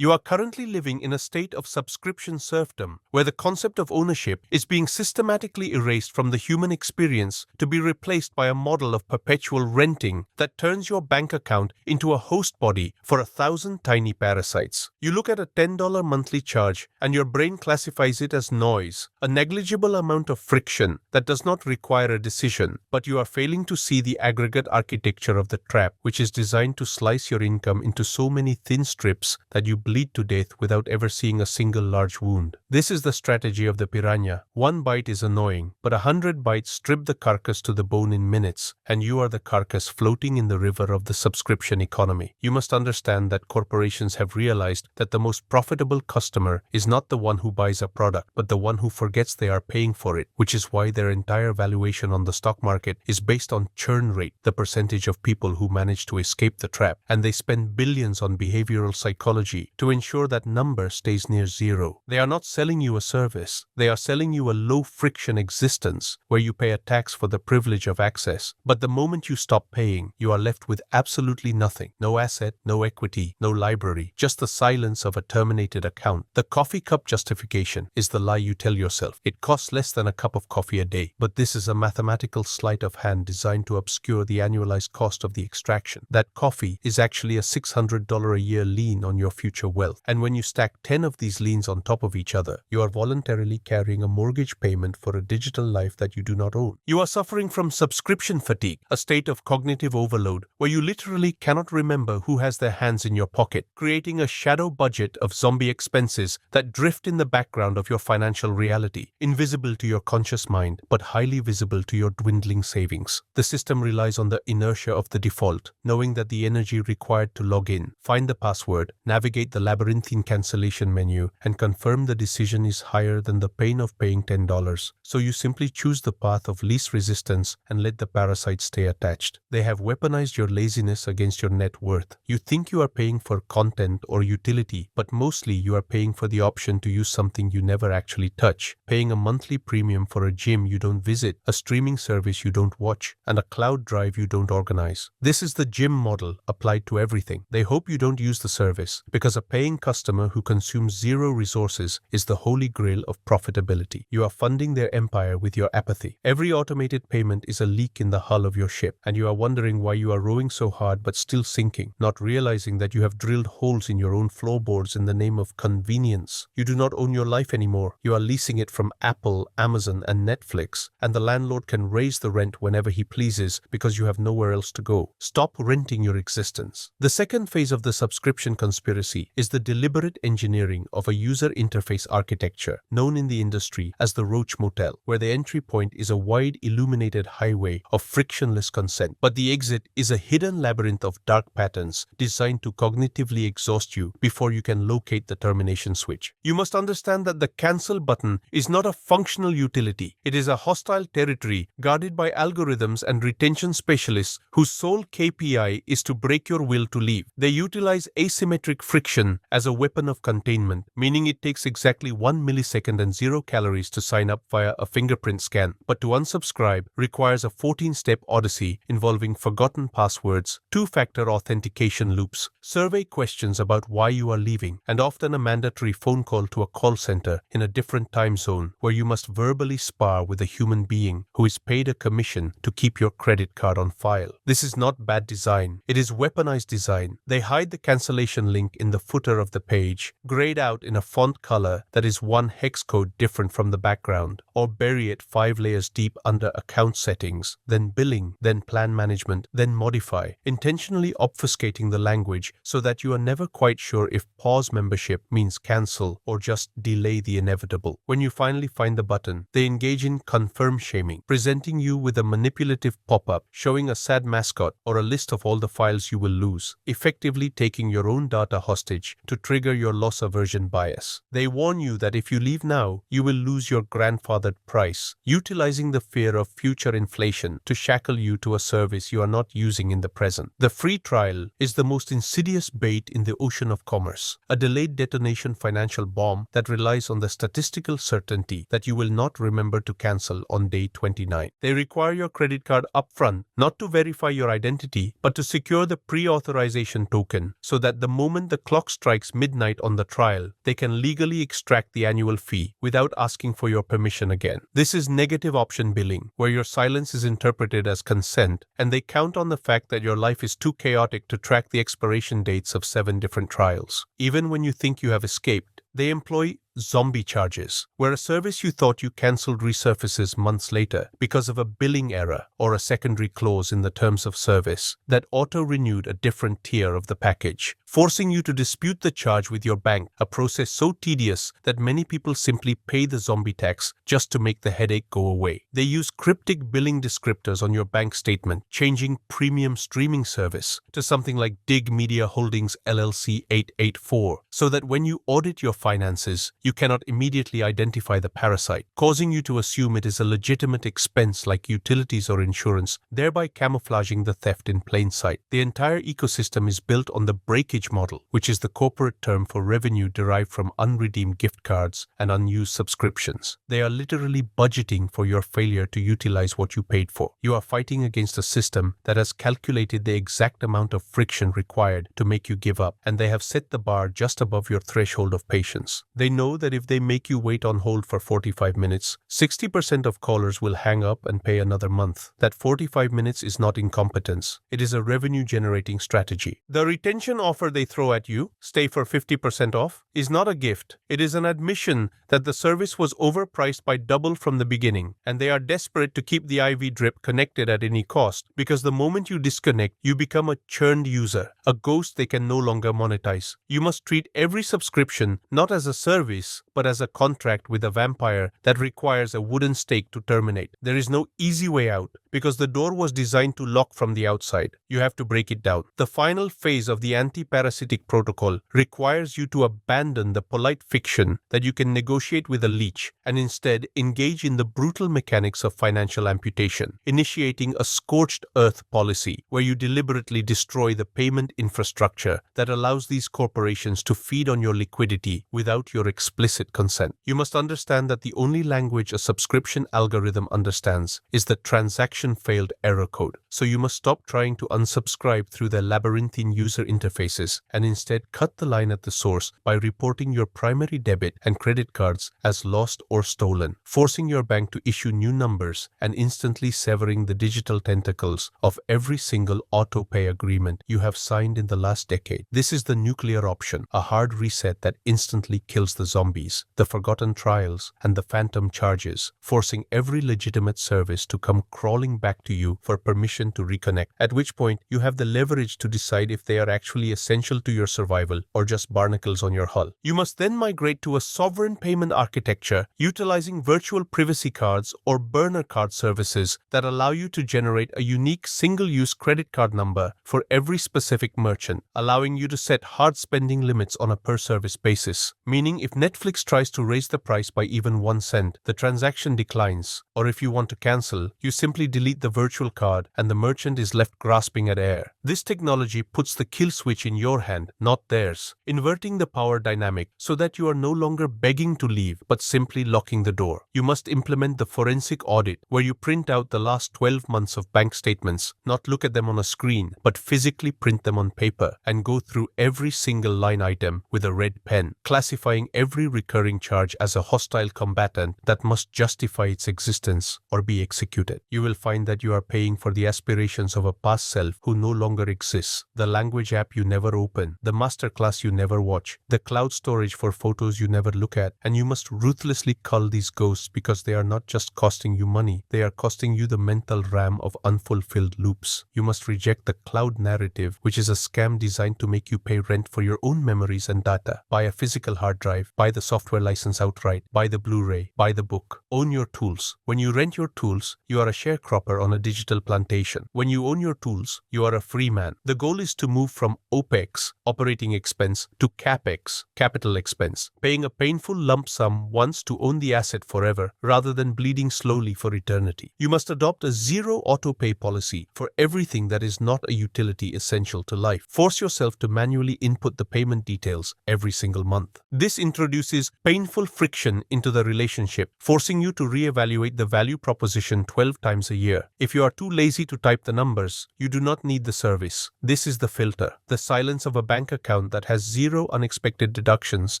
You are currently living in a state of subscription serfdom, where the concept of ownership is being systematically erased from the human experience to be replaced by a model of perpetual renting that turns your bank account into a host body for 1,000 tiny parasites. You look at a $10 monthly charge and your brain classifies it as noise, a negligible amount of friction that does not require a decision, but you are failing to see the aggregate architecture of the trap, which is designed to slice your income into so many thin strips that you bleed to death without ever seeing a single large wound. This is the strategy of the piranha. One bite is annoying, but 100 bites strip the carcass to the bone in minutes, and you are the carcass floating in the river of the subscription economy. You must understand that corporations have realized that the most profitable customer is not the one who buys a product, but the one who forgets they are paying for it, which is why their entire valuation on the stock market is based on churn rate, the percentage of people who manage to escape the trap, and they spend billions on behavioral psychology to ensure that number stays near zero. They are not selling you a service, they are selling you a low-friction existence where you pay a tax for the privilege of access, but the moment you stop paying, you are left with absolutely nothing. No asset, no equity, no library, just the silence of a terminated account. The coffee cup justification is the lie you tell yourself. It costs less than a cup of coffee a day, but this is a mathematical sleight of hand designed to obscure the annualized cost of the extraction. That coffee is actually a $600 a year lien on your future wealth, and when you stack 10 of these liens on top of each other, you are voluntarily carrying a mortgage payment for a digital life that you do not own. You are suffering from subscription fatigue, a state of cognitive overload where you literally cannot remember who has their hands in your pocket, creating a shadow budget of zombie expenses that drift in the background of your financial reality, invisible to your conscious mind, but highly visible to your dwindling savings. The system relies on the inertia of the default, knowing that the energy required to log in, find the password, navigate the labyrinthine cancellation menu, and confirm the decision is higher than the pain of paying $10. So you simply choose the path of least resistance and let the parasites stay attached. They have weaponized your laziness against your net worth. You think you are paying for content or utility, but mostly you are paying for the option to use something you never actually touch, paying a monthly premium for a gym you don't visit, a streaming service you don't watch, and a cloud drive you don't organize. This is the gym model applied to everything. They hope you don't use the service, because a paying customer who consumes zero resources is the holy grail of profitability. You are funding their empire with your apathy. Every automated payment is a leak in the hull of your ship, and you are wondering why you are rowing so hard but still sinking, not realizing that you have drilled holes in your own floorboards in the name of convenience. You do not own your life anymore. You are leasing it from Apple, Amazon, and Netflix, and the landlord can raise the rent whenever he pleases because you have nowhere else to go. Stop renting your existence. The second phase of the subscription conspiracy is the deliberate engineering of a user interface architecture known in the industry as the Roach Motel, where the entry point is a wide illuminated highway of frictionless consent, but the exit is a hidden labyrinth of dark patterns designed to cognitively exhaust you before you can locate the termination switch. You must understand that the cancel button is not a functional utility. It is a hostile territory guarded by algorithms and retention specialists whose sole KPI is to break your will to leave. They utilize asymmetric friction as a weapon of containment, meaning it takes exactly 1 millisecond and 0 calories to sign up via a fingerprint scan, but to unsubscribe requires a 14-step odyssey involving forgotten passwords, two-factor authentication loops, survey questions about why you are leaving, and often a mandatory phone call to a call center in a different time zone where you must verbally spar with a human being who is paid a commission to keep your credit card on file. This is not bad design. It is weaponized design. They hide the cancellation link in the footer of the page, grayed out in a font color that is one hex code different from the background, or bury it 5 layers deep under account settings, then billing, then plan management, then modify, intentionally obfuscating the language so that you are never quite sure if pause membership means cancel or just delay the inevitable. When you finally find the button, they engage in confirm shaming, presenting you with a manipulative pop-up showing a sad mascot or a list of all the files you will lose, effectively taking your own data hostage to trigger your loss aversion bias. They warn you that if you leave now, you will lose your grandfathered price, utilizing the fear of future inflation to shackle you to a service you are not using in the present. The free trial is the most insidious bait in the ocean of commerce, a delayed detonation financial bomb that relies on the statistical certainty that you will not remember to cancel on day 29. They require your credit card upfront, not to verify your identity, but to secure the pre-authorization token so that the moment the clock clock strikes midnight on the trial, they can legally extract the annual fee without asking for your permission again. This is negative option billing, where your silence is interpreted as consent, and they count on the fact that your life is too chaotic to track the expiration dates of 7 different trials. Even when you think you have escaped, they employ zombie charges, where a service you thought you cancelled resurfaces months later because of a billing error or a secondary clause in the terms of service that auto-renewed a different tier of the package, forcing you to dispute the charge with your bank, a process so tedious that many people simply pay the zombie tax just to make the headache go away. They use cryptic billing descriptors on your bank statement, changing premium streaming service to something like Dig Media Holdings LLC 884, so that when you audit your finances, you cannot immediately identify the parasite, causing you to assume it is a legitimate expense like utilities or insurance, thereby camouflaging the theft in plain sight. The entire ecosystem is built on the breakage model, which is the corporate term for revenue derived from unredeemed gift cards and unused subscriptions. They are literally budgeting for your failure to utilize what you paid for. You are fighting against a system that has calculated the exact amount of friction required to make you give up, and they have set the bar just above your threshold of patience. They know that if they make you wait on hold for 45 minutes, 60% of callers will hang up and pay another month. That 45 minutes is not incompetence. It is a revenue-generating strategy. The retention offer they throw at you, stay for 50% off, is not a gift. It is an admission that the service was overpriced by double from the beginning, and they are desperate to keep the IV drip connected at any cost, because the moment you disconnect, you become a churned user, a ghost they can no longer monetize. You must treat every subscription not as a service, but as a contract with a vampire that requires a wooden stake to terminate. There is no easy way out, because the door was designed to lock from the outside. You have to break it down. The final phase of the anti-parasitic protocol requires you to abandon the polite fiction that you can negotiate with a leech and instead engage in the brutal mechanics of financial amputation, initiating a scorched earth policy where you deliberately destroy the payment infrastructure that allows these corporations to feed on your liquidity without your explicit consent. You must understand that the only language a subscription algorithm understands is the transaction failed error code. So you must stop trying to unsubscribe through their labyrinthine user interfaces and instead cut the line at the source by reporting your primary debit and credit cards as lost or stolen, forcing your bank to issue new numbers and instantly severing the digital tentacles of every single auto-pay agreement you have signed in the last decade. This is the nuclear option, a hard reset that instantly kills the zombies, the forgotten trials, and the phantom charges, forcing every legitimate service to come crawling back to you for permission to reconnect, at which point you have the leverage to decide if they are actually essential to your survival or just barnacles on your hull. You must then migrate to a sovereign payment architecture utilizing virtual privacy cards or burner card services that allow you to generate a unique single-use credit card number for every specific merchant, allowing you to set hard spending limits on a per-service basis, meaning if Netflix tries to raise the price by even 1 cent, the transaction declines, or if you want to cancel, you simply delete the virtual card and the merchant is left grasping at air. This technology puts the kill switch in your hand, not theirs, inverting the power dynamic so that you are no longer begging to leave, but simply locking the door. You must implement the forensic audit, where you print out the last 12 months of bank statements, not look at them on a screen, but physically print them on paper and go through every single line item with a red pen, classifying every recurring charge as a hostile combatant that must justify its existence or be executed. You will find that you are paying for the aspirations of a past self who no longer exists, the language app you never open, the masterclass you never watch, the cloud storage for photos you never look at, and you must ruthlessly cull these ghosts because they are not just costing you money, they are costing you the mental RAM of unfulfilled loops. You must reject the cloud narrative, which is a scam designed to make you pay rent for your own memories and data. Buy a physical hard drive, buy the software license outright, buy the Blu-ray, buy the book. Own your tools. When you rent your tools, you are a sharecropper on a digital plantation. When you own your tools, you are a free man. The goal is to move from OPEX, operating expense, to CAPEX, capital expense, paying a painful lump sum once to own the asset forever rather than bleeding slowly for eternity. You must adopt a zero auto-pay policy for everything that is not a utility essential to life. Force yourself to manually input the payment details every single month. This introduces painful friction into the relationship, forcing forcing you to reevaluate the value proposition 12 times a year. If you are too lazy to type the numbers, you do not need the service. This is the filter. The silence of a bank account that has zero unexpected deductions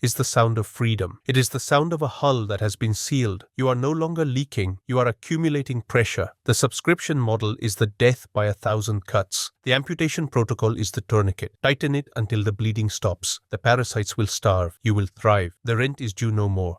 is the sound of freedom. It is the sound of a hull that has been sealed. You are no longer leaking, you are accumulating pressure. The subscription model is the death by 1,000 cuts. The amputation protocol is the tourniquet. Tighten it until the bleeding stops. The parasites will starve. You will thrive. The rent is due no more.